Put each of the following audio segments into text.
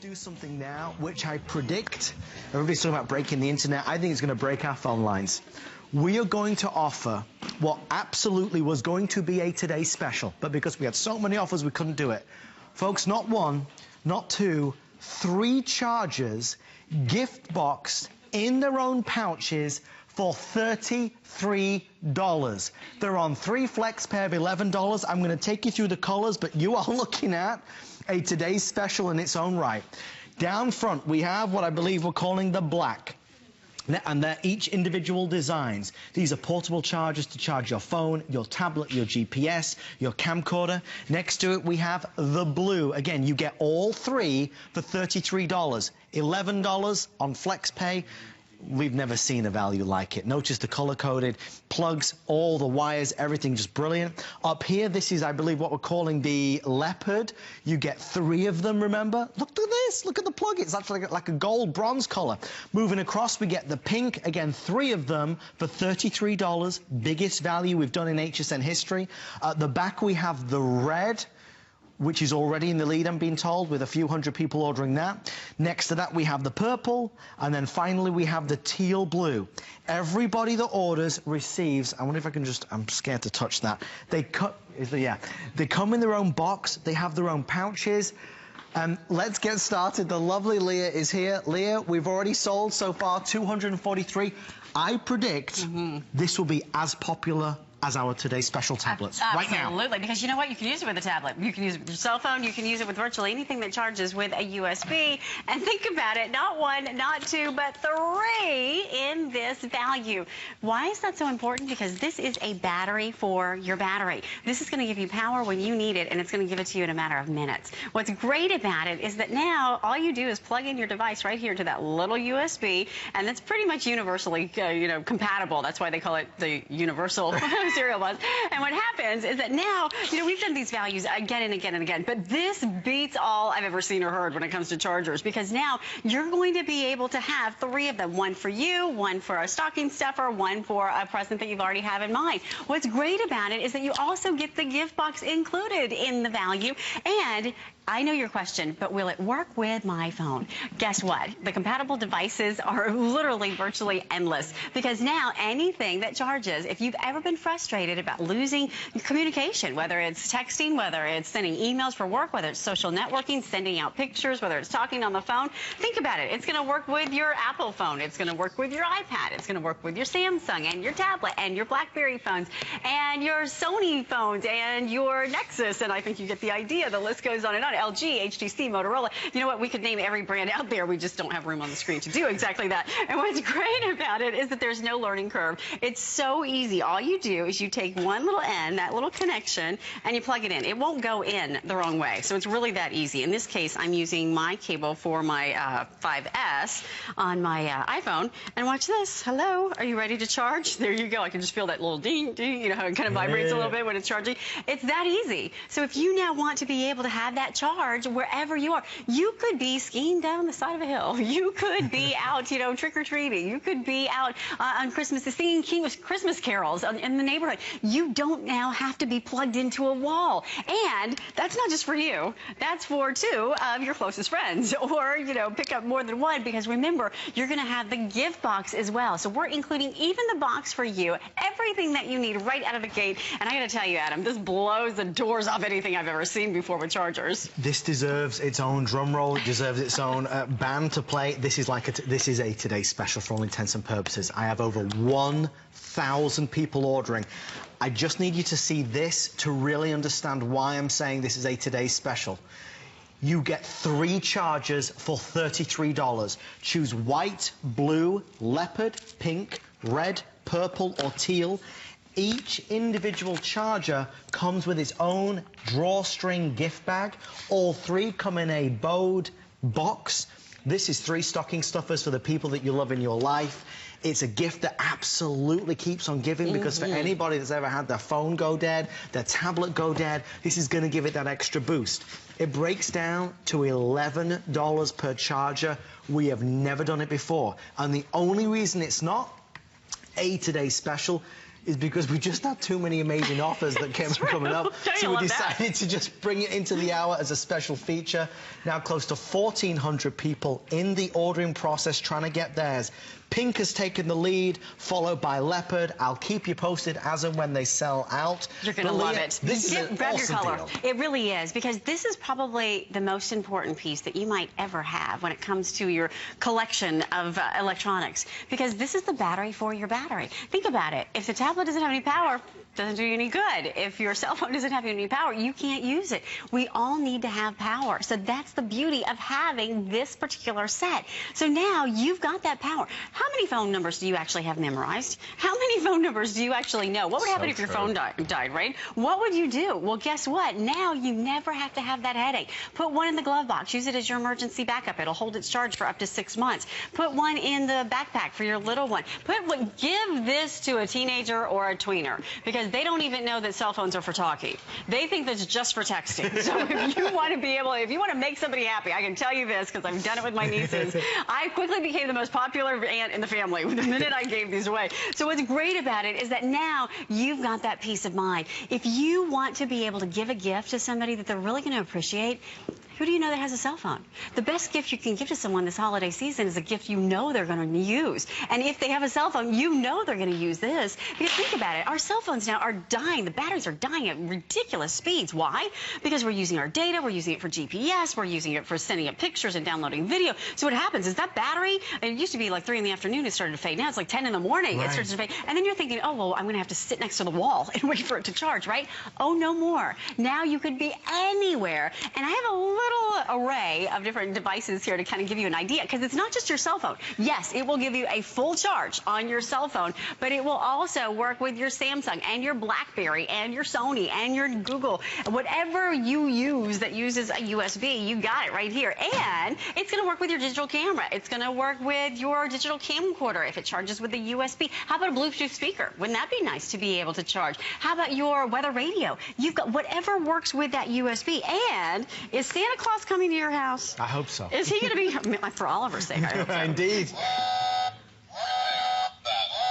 do something now, which I predict, everybody's talking about breaking the internet, I think it's going to break our phone lines. We are going to offer what absolutely was going to be a Today Special, but because we had so many offers, we couldn't do it. Folks, not one, not two, 3 chargers, gift boxed in their own pouches for $33. They're on 3 flex pair of $11. I'm going to take you through the colors, but you are looking at a Today's Special in its own right. Down front, we have what I believe we're calling the black. And they're each individual designs. These are portable chargers to charge your phone, your tablet, your GPS, your camcorder. Next to it, we have the blue. Again, you get all 3 for $33. $11 on FlexPay. We've never seen a value like it. Notice the color-coded plugs, all the wires, everything just brilliant. Up here, this is, I believe, what we're calling the leopard. You get 3 of them, remember? Look at this. Look at the plug. It's actually like a gold bronze color. Moving across, we get the pink. Again, 3 of them for $33. Biggest value we've done in HSN history. At the back, we have the red, which is already in the lead, I'm being told, with a few hundred people ordering that. Next to that, we have the purple, and then finally we have the teal blue. Everybody that orders receives, I wonder if I can just, I'm scared to touch that. They come in their own box, they have their own pouches. Let's get started. The lovely Leah is here. Leah, we've already sold so far 243. I predict this will be as popular as our Today's Special tablets right now. Absolutely, because you know what? You can use it with a tablet. You can use it with your cell phone. You can use it with virtually anything that charges with a USB. And think about it, not 1, not 2, but 3 in this value. Why is that so important? Because this is a battery for your battery. This is going to give you power when you need it, and it's going to give it to you in a matter of minutes. What's great about it is that now all you do is plug in your device right here to that little USB, and that's pretty much universally, compatible. That's why they call it the universal serial bus. And what happens is that now, we've done these values again and again and again, but this beats all I've ever seen or heard when it comes to chargers, because now you're going to be able to have 3 of them, 1 for you, 1 for a stocking stuffer, 1 for a present that you've already have in mind. What's great about it is that you also get the gift box included in the value. And I know your question, but will it work with my phone? Guess what? The compatible devices are literally virtually endless, because now anything that charges, if you've ever been frustrated about losing communication, whether it's texting, whether it's sending emails for work, whether it's social networking, sending out pictures, whether it's talking on the phone, think about it. It's going to work with your Apple phone. It's going to work with your iPad. It's going to work with your Samsung and your tablet and your BlackBerry phones and your Sony phones and your Nexus. And I think you get the idea. The list goes on and on. LG, HTC, Motorola. You know what? We could name every brand out there. We just don't have room on the screen to do exactly that. And what's great about it is that there's no learning curve. It's so easy. All you do is you take one little end, that little connection, and you plug it in. It won't go in the wrong way. So it's really that easy. In this case, I'm using my cable for my 5S on my iPhone. And watch this. Hello. Are you ready to charge? There you go. I can just feel that little ding, ding, how it kind of vibrates a little bit when it's charging. It's that easy. So if you now want to be able to have that charge wherever you are, you could be skiing down the side of a hill. You could be out, trick-or-treating. You could be out on Christmas, singing Christmas carols in the neighborhood. You don't now have to be plugged into a wall. And that's not just for you. That's for 2 of your closest friends. Or, pick up more than 1, because remember, you're going to have the gift box as well. So we're including even the box for you, everything that you need right out of the gate. And I got to tell you, Adam, this blows the doors off anything I've ever seen before with chargers. This deserves its own drum roll. It deserves its own band to play. This is this is a Today's Special for all intents and purposes. I have over 1,000 people ordering. I just need you to see this to really understand why I'm saying this is a Today's Special. You get 3 chargers for $33. Choose white, blue, leopard, pink, red, purple, or teal. Each individual charger comes with its own drawstring gift bag. All 3 come in a bowed box. This is 3 stocking stuffers for the people that you love in your life. It's a gift that absolutely keeps on giving, because for anybody that's ever had their phone go dead, their tablet go dead, this is going to give it that extra boost. It breaks down to $11 per charger. We have never done it before. And the only reason it's not a Today's Special, is because we just had too many amazing offers that kept coming up. So we decided to just bring it into the hour as a special feature. Now close to 1,400 people in the ordering process trying to get theirs. Pink has taken the lead, followed by Leopard. I'll keep you posted as and when they sell out. You're going to love it. This is an awesome deal. It really is, because this is probably the most important piece that you might ever have when it comes to your collection of electronics, because this is the battery for your battery. Think about it. If the tablet doesn't have any power, it doesn't do you any good. If your cell phone doesn't have any power, you can't use it. We all need to have power. So that's the beauty of having this particular set. So now you've got that power. How many phone numbers do you actually have memorized? How many phone numbers do you actually know? What would happen if your phone died, right? What would you do? Well, guess what? Now you never have to have that headache. Put one in the glove box. Use it as your emergency backup. It'll hold its charge for up to 6 months. Put one in the backpack for your little one. Give this to a teenager or a tweener, because they don't even know that cell phones are for talking. They think that's just for texting. So if you want to make somebody happy, I can tell you this, because I've done it with my nieces. I quickly became the most popular aunt in the family the minute I gave these away. So what's great about it is that now you've got that peace of mind. If you want to be able to give a gift to somebody that they're really going to appreciate, who do you know that has a cell phone? The best gift you can give to someone this holiday season is a gift you know they're going to use. And if they have a cell phone, you know they're going to use this. Because think about it. Our cell phones now are dying. The batteries are dying at ridiculous speeds. Why? Because we're using our data. We're using it for GPS. We're using it for sending up pictures and downloading video. So what happens is that battery, it used to be like 3 in the afternoon, it started to fade. Now it's like 10 in the morning, It starts to fade. And then you're thinking, oh, well, I'm going to have to sit next to the wall and wait for it to charge, right? Oh, no more. Now you could be anywhere. And I have a little array of different devices here to kind of give you an idea, because it's not just your cell phone. Yes, it will give you a full charge on your cell phone, but it will also work with your Samsung and your BlackBerry and your Sony and your Google. Whatever you use that uses a USB, you got it right here. And it's going to work with your digital camera. It's going to work with your digital camcorder if it charges with a USB. How about a Bluetooth speaker? Wouldn't that be nice to be able to charge? How about your weather radio? You've got whatever works with that USB. And is Santa Claus coming to your house? I hope so. Is he going to be, for Oliver's sake, I hope so. Indeed.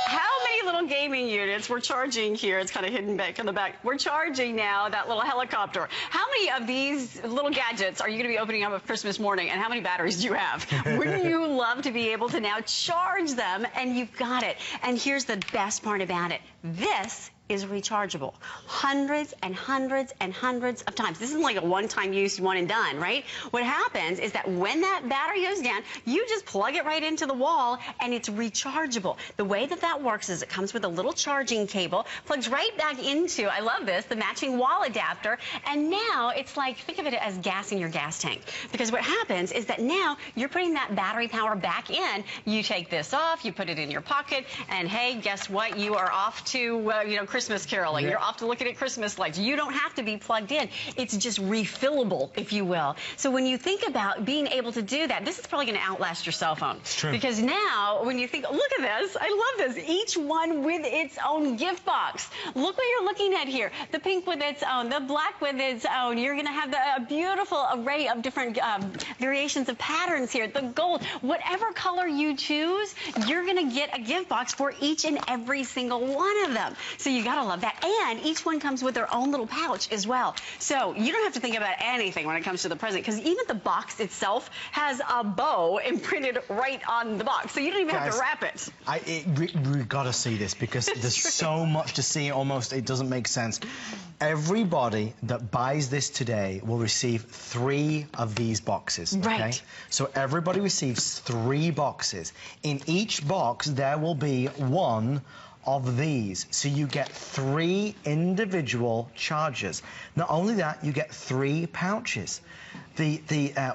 How many little gaming units we're charging here? It's kind of hidden back in the back. We're charging now that little helicopter. How many of these little gadgets are you going to be opening up on Christmas morning, and how many batteries do you have? Wouldn't you love to be able to now charge them? And you've got it. And here's the best part about it. This is rechargeable hundreds and hundreds and hundreds of times. This isn't like a one-time use, one and done, right? What happens is that when that battery goes down, you just plug it right into the wall and it's rechargeable. The way that that works is it comes with a little charging cable, plugs right back into, I love this, the matching wall adapter, and now it's like, think of it as gas in your gas tank. Because what happens is that now you're putting that battery power back in. You take this off, you put it in your pocket, and hey, guess what? You are off to, Christmas caroling. You're off to looking at Christmas lights. You don't have to be plugged in. It's just refillable, if you will. So when you think about being able to do that, this is probably going to outlast your cell phone. It's true. Because now, when you think, look at this. I love this. Each one with its own gift box. Look what you're looking at here. The pink with its own, the black with its own. You're going to have a beautiful array of different variations of patterns here. The gold. Whatever color you choose, you're going to get a gift box for each and every single one of them. So you gotta love that. And each one comes with their own little pouch as well. So you don't have to think about anything when it comes to the present, because even the box itself has a bow imprinted right on the box. So you don't even have to wrap it. We've got to see this, because there's so much to see, almost it doesn't make sense. Everybody that buys this today will receive 3 of these boxes. Okay? Right. So everybody receives 3 boxes. In each box, there will be 1 of these. So you get 3 individual chargers. Not only that, you get 3 pouches. The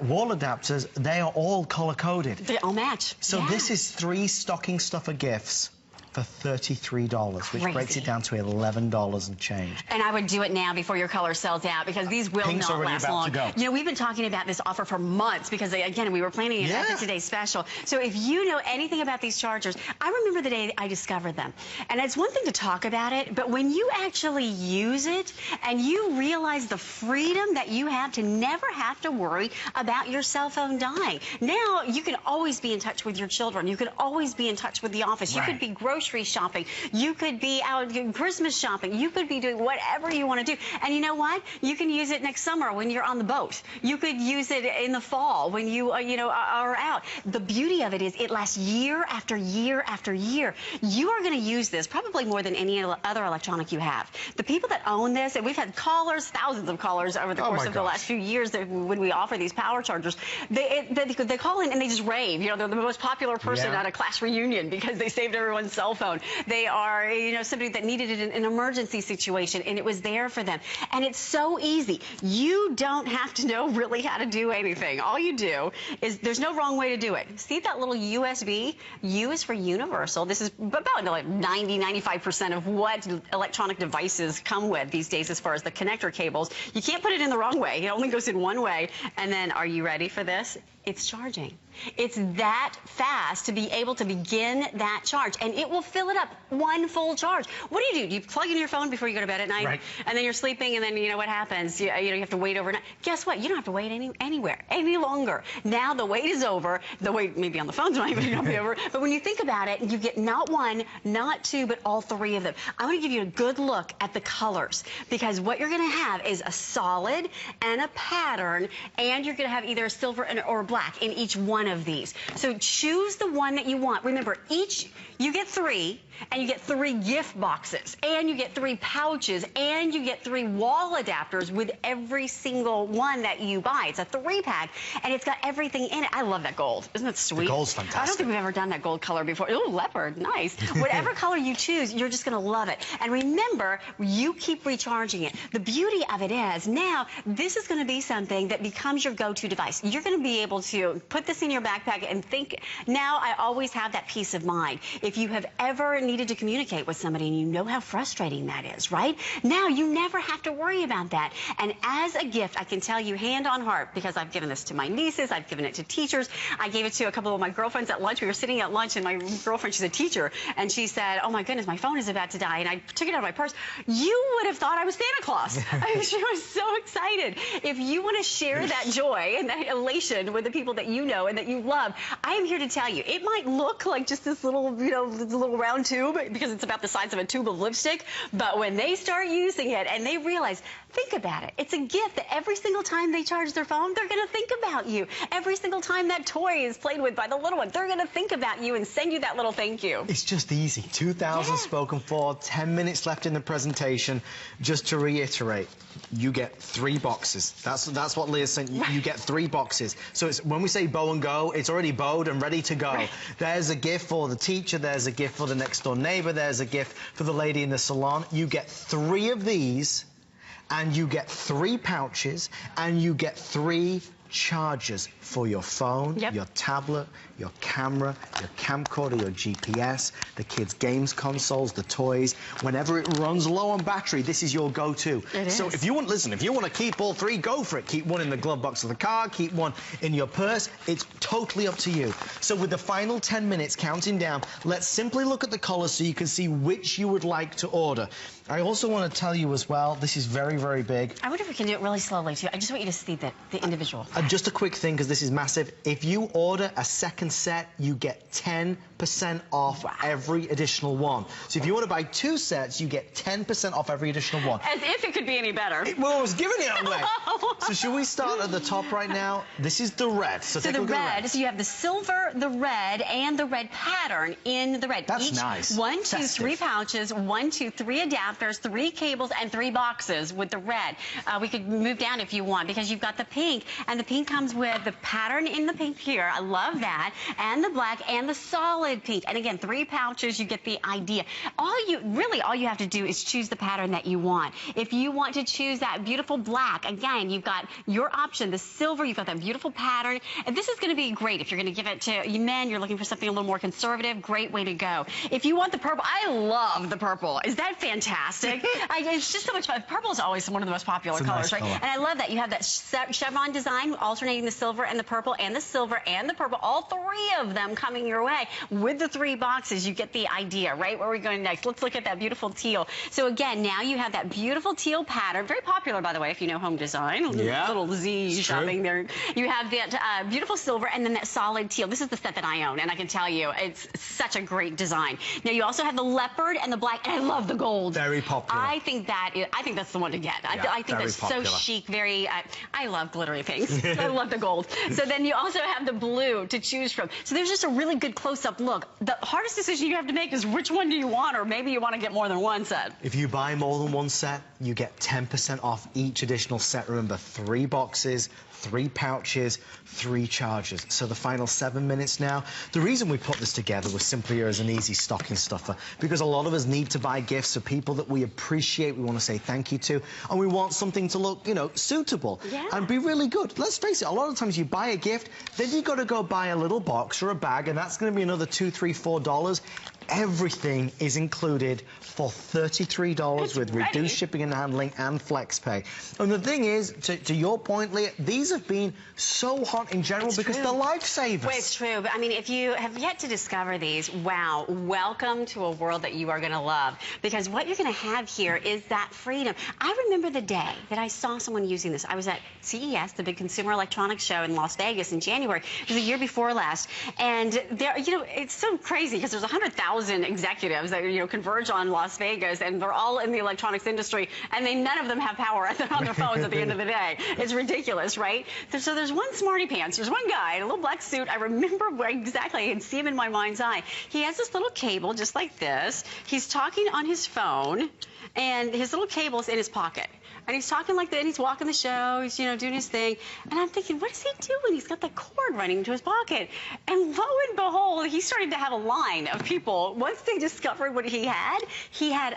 wall adapters, they are all color-coded. They all match. So this is 3 stocking stuffer gifts for $33, which breaks it down to $11 and change. And I would do it now before your color sells out, because these will not last long. You know, we've been talking about this offer for months, because again, we were planning it after today's special. So if you know anything about these chargers, I remember the day I discovered them. And it's one thing to talk about it, but when you actually use it and you realize the freedom that you have to never have to worry about your cell phone dying. Now you can always be in touch with your children. You can always be in touch with the office. You could be grocery grocery shopping. You could be out doing Christmas shopping. You could be doing whatever you want to do. And you know what? You can use it next summer when you're on the boat. You could use it in the fall when you, are out. The beauty of it is it lasts year after year after year. You are going to use this probably more than any other electronic you have. The people that own this, and we've had callers, thousands of callers over the course of the last few years when we offer these power chargers, they call in and they just rave. They're the most popular person at a class reunion because they saved everyone's cell phone. They are, somebody that needed it in an emergency situation, and it was there for them. And it's so easy. You don't have to know really how to do anything. All you do is, there's no wrong way to do it. See that little USB? U is for universal. This is about like 90-95% of what electronic devices come with these days as far as the connector cables. You can't put it in the wrong way. It only goes in one way. And then, are you ready for this? It's charging. It's that fast to be able to begin that charge, and it will fill it up one full charge. What do? You plug in your phone before you go to bed at night, right? And then you're sleeping, and then what happens? You have to wait overnight. Guess what? You don't have to wait anywhere any longer. Now the wait is over. The wait maybe on the phone's not even going to be over. But when you think about it, you get not one, not two, but all three of them. I want to give you a good look at the colors, because what you're going to have is a solid and a pattern, and you're going to have either a silver or black in each one of these. So choose the one that you want. Remember, you get 3, and you get 3 gift boxes, and you get 3 pouches, and you get 3 wall adapters with every single one that you buy. It's a 3-pack, and it's got everything in it. I love that gold. Isn't that sweet? The gold's fantastic. I don't think we've ever done that gold color before. Oh, leopard, nice. Whatever color you choose, you're just going to love it. And remember, you keep recharging it. The beauty of it is, now, this is going to be something that becomes your go-to device. You're going to be able to put this in your backpack and think, now I always have that peace of mind. If you have ever needed to communicate with somebody and you know how frustrating that is, right? Now you never have to worry about that. And as a gift, I can tell you hand on heart, because I've given this to my nieces, I've given it to teachers, I gave it to a couple of my girlfriends at lunch. We were sitting at lunch, and my girlfriend, she's a teacher, and she said, oh my goodness, my phone is about to die, and I took it out of my purse. You would have thought I was Santa Claus. She was so excited. If you want to share that joy and that elation with the people that you know and that you love, I am here to tell you, it might look like just this little, this little round tube, because it's about the size of a tube of lipstick, but when they start using it and they realize, think about it, it's a gift that every single time they charge their phone, they're going to think about you. Every single time that toy is played with by the little one, they're going to think about you and send you that little thank you. It's just easy. 2,000 spoken for, 10 minutes left in the presentation. Just to reiterate, you get 3 boxes. That's what Leah's saying. You get 3 boxes. So it's, when we say bow and go, it's already bowed and ready to go. Right. There's a gift for the teacher, there's a gift for the next door neighbor, there's a gift for the lady in the salon. You get 3 of these, and you get 3 pouches, and you get 3 chargers for your phone, your tablet, your camera, your camcorder, your GPS, the kids' games consoles, the toys. Whenever it runs low on battery, this is your go-to. So if you want, listen, if you want to keep all 3, go for it. Keep one in the glove box of the car, keep one in your purse. It's totally up to you. So with the final 10 minutes counting down, let's simply look at the colors so you can see which you would like to order. I also want to tell you as well, this is very, very big. I wonder if we can do it really slowly, too. I just want you to see the individual. Just a quick thing, because this is massive. If you order a second set, you get 10% off every additional one. So if you want to buy 2 sets, you get 10% off every additional one. As if it could be any better. Well, I was giving it away. So should we start at the top right now? This is the red. So take a look at the red. So you have the silver, the red, and the red pattern in the red. That's nice. 1, 2, 3 pouches, 1, 2, 3 adapters, 3 cables, and 3 boxes with the red. We could move down if you want, because you've got the pink, and the pink comes with the pattern in the pink here. I love that. And the black and the solid pink. And again, 3 pouches, you get the idea. All you have to do is choose the pattern that you want. If you want to choose that beautiful black, again, you've got your option. The silver, you've got that beautiful pattern. And this is going to be great if you're going to give it to you men, you're looking for something a little more conservative, great way to go. If you want the purple, I love the purple. Is that fantastic? It's just so much fun. Purple is always one of the most popular colors, right? And I love that. You have that chevron design alternating the silver and the purple and the silver and the purple, all 3 of them coming your way. with the 3 boxes, you get the idea, right? Where are we going next? Let's look at that beautiful teal. So again, now you have that beautiful teal pattern. Very popular, by the way, if you know home design. Yeah. Little Z shopping there. You have that beautiful silver and then that solid teal. This is the set that I own, and I can tell you, it's such a great design. Now you also have the leopard and the black, and I love the gold. Very popular. I think that's the one to get. Yeah, I think that's popular. so chic. Very. I love glittery things. I love the gold. So then you also have the blue to choose from. So there's just a really good close-up look. The hardest decision you have to make is which one do you want, or maybe you want to get more than one set. If you buy more than one set, you get 10% off each additional set. Remember, 3 boxes, 3 pouches, 3 chargers. So the final 7 minutes now. The reason we put this together was simply here as an easy stocking stuffer, because a lot of us need to buy gifts for people that we appreciate, we want to say thank you to, and we want something to look, you know, suitable and be really good. Let's face it, a lot of times you buy a gift, then you got to go buy a little box or a bag, and that's going to be another $2, $3, $4. Everything is included for $33 with reduced shipping and handling and FlexPay. And the thing is, to your point, Leah, these have been so hot in general because they're lifesavers. Well, it's true, but I mean, if you have yet to discover these, wow, welcome to a world that you are going to love, because what you're going to have here is that freedom. I remember the day that I saw someone using this. I was at CES, the big consumer electronics show in Las Vegas in January. It was the year before last, and there, you know, it's so crazy because there's 100,000 executives that, you know, converge on Las Vegas, and they're all in the electronics industry, and none of them have power on their phones at the end of the day. It's ridiculous, right? So there's one smarty pants. There's one guy in a little black suit. I remember exactly. I can see him in my mind's eye. He has this little cable just like this. He's talking on his phone, and his little cable's in his pocket. And he's talking like that, and he's walking the show, he's, you know, doing his thing. And I'm thinking, what is he doing? He's got the cord running into his pocket. And lo and behold, he started to have a line of people. Once they discovered what he had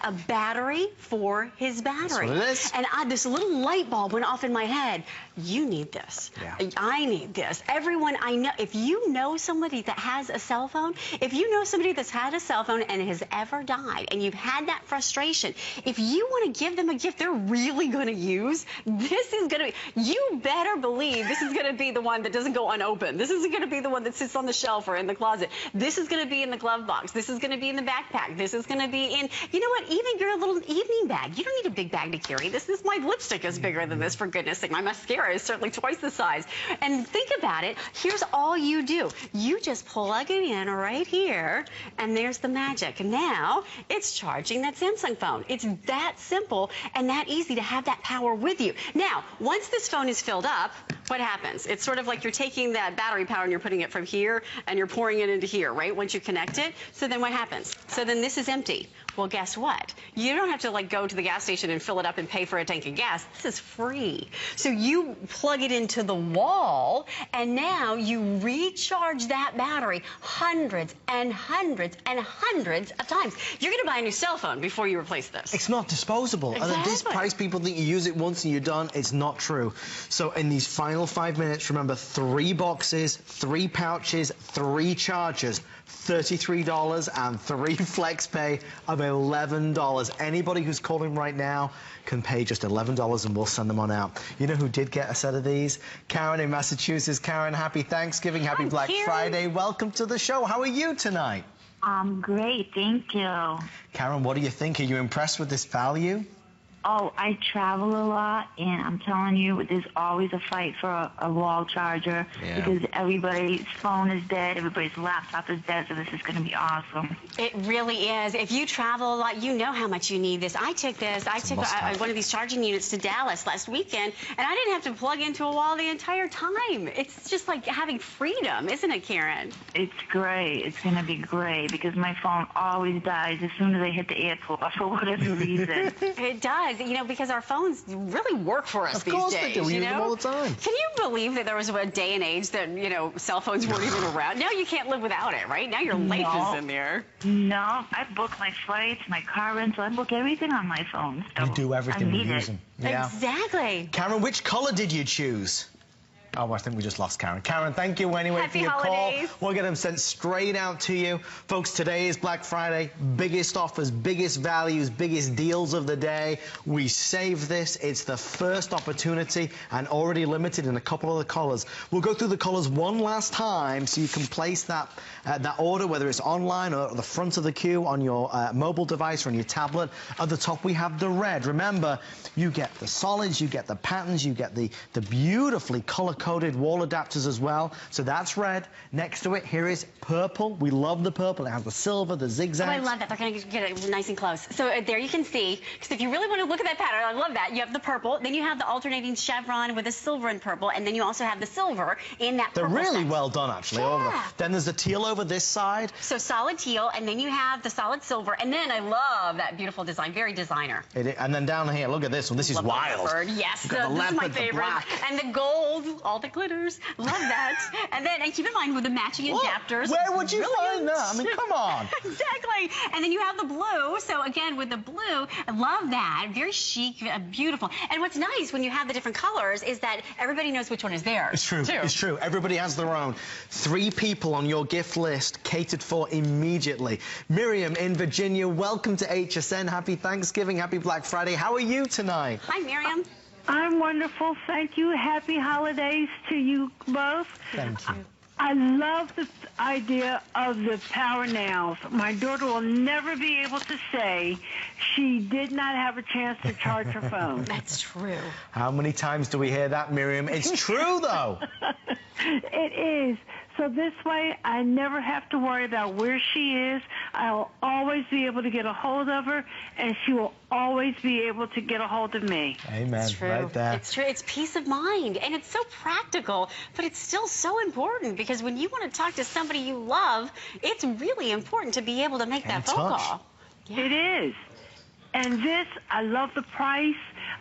a battery for his battery. That's what it is. And this little light bulb went off in my head. You need this. Yeah. I need this. Everyone I know, if you know somebody that has a cell phone, if you know somebody that's had a cell phone and has ever died, and you've had that frustration, if you want to give them a gift they're really going to use, this is going to be, you better believe this is going to be the one that doesn't go unopened. This isn't going to be the one that sits on the shelf or in the closet. This is going to be in the glove box. This is going to be in the backpack. This is going to be in, you know what, even your little evening bag. You don't need a big bag to carry. My lipstick is bigger than this, for goodness sake. My mascara is certainly twice the size. And think about it. Here's all you do. You just plug it in right here, and there's the magic. Now it's charging that Samsung phone. It's that simple and that easy to have that power with you. Now, once this phone is filled up, what happens? It's sort of like you're taking that battery power and you're putting it from here and you're pouring it into here, right? Once you connect it. So then what happens? So then this is empty. Well, guess what? You don't have to like go to the gas station and fill it up and pay for a tank of gas. This is free. So you plug it into the wall, and now you recharge that battery hundreds and hundreds and hundreds of times. You're going to buy a new cell phone before you replace this. It's not disposable. Exactly. And at this price, people think you use it once and you're done. It's not true. So in these final 5 minutes, remember, 3 boxes, 3 pouches, 3 chargers, $33, and 3 FlexPay of $11. Anybody who's calling right now can pay just $11 and we'll send them on out. You know who did get a set of these? Karen in Massachusetts. Karen, happy Thanksgiving, happy Black Friday. Welcome to the show. How are you tonight? I'm great, thank you. Karen, what do you think? Are you impressed with this value? Oh, I travel a lot, and I'm telling you, there's always a fight for a wall charger because everybody's phone is dead, everybody's laptop is dead, so this is going to be awesome. It really is. If you travel a lot, you know how much you need this. I took one of these charging units to Dallas last weekend, and I didn't have to plug into a wall the entire time. It's just like having freedom, isn't it, Karen? It's great. It's going to be great because my phone always dies as soon as I hit the airport for whatever reason. It does. You know, because our phones really work for us these days. Of course they do. We use them all the time. Can you believe that there was a day and age that, you know, cell phones weren't even around? Now you can't live without it, right? Now your life is in there. No, I book my flights, my car rental. I book everything on my phone. So you do everything we use them. Yeah. Exactly. Karen, which color did you choose? Oh, I think we just lost Karen. Karen, thank you anyway Happy for your holidays. call. We'll get them sent straight out to you. Folks, today is Black Friday. Biggest offers, biggest values, biggest deals of the day. We saved this. It's the first opportunity and already limited in a couple of the colors. We'll go through the colors one last time so you can place that order, whether it's online or at the front of the queue on your mobile device or on your tablet. At the top, we have the red. Remember, you get the solids, you get the patterns, you get the beautifully color-coded wall adapters as well. So that's red. Next to it, here is purple. We love the purple. It has the silver, the zigzags. Oh, I love that. They're going to get it nice and close. So there you can see, because if you really want to look at that pattern, I love that. You have the purple, then you have the alternating chevron with the silver and purple, and then you also have the silver in that purple. They're really set. well done, actually. Yeah. All of them. Then there's the teal over this side. So solid teal, and then you have the solid silver, and then I love that beautiful design, very designer. And then down here, look at this one. This is Love wild. the leopard. Yes, You've got the this is my leopard, the favorite. black. And the gold, all the glitters. Love that. and keep in mind with the matching adapters. Where would you find that? I mean, come on. Exactly. And then you have the blue. So again, with the blue, I love that. Very chic, beautiful. And what's nice when you have the different colors is that everybody knows which one is theirs. It's true. Too. It's true. Everybody has their own. 3 people on your gift list catered for immediately. Miriam in Virginia, welcome to HSN. Happy Thanksgiving. Happy Black Friday. How are you tonight? Hi, Miriam. I'm wonderful. Thank you. Happy holidays to you both. Thank you. I love the idea of the PowerNOWs. My daughter will never be able to say she did not have a chance to charge her phone. That's true. How many times do we hear that, Miriam? It's true, though. It is. So this way, I never have to worry about where she is. I'll always be able to get a hold of her, and she will always be able to get a hold of me. Amen. It's true. Right there. It's true. It's peace of mind, and it's so practical, but it's still so important because when you want to talk to somebody you love, it's really important to be able to make that phone call. Yeah. It is. And this, I love the price.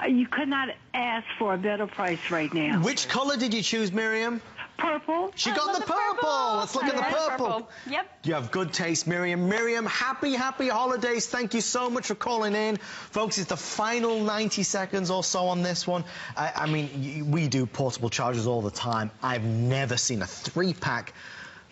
You could not ask for a better price right now. Which color did you choose, Miriam? Purple. She got the purple. Let's look at the purple. Yep. You have good taste, Miriam. Miriam, happy holidays. Thank you so much for calling in. Folks, it's the final 90 seconds or so on this one. I mean, we do portable chargers all the time. I've never seen a 3-pack.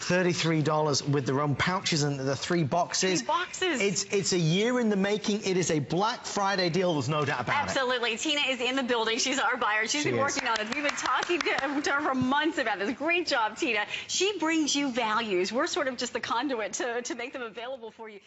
$33 with their own pouches and the 3 boxes. 3 boxes. It's a year in the making. It is a Black Friday deal. There's no doubt about it. Absolutely. Tina is in the building. She's our buyer. She's been working on this. We've been talking to her for months about this. Great job, Tina. She brings you values. We're sort of just the conduit to make them available for you.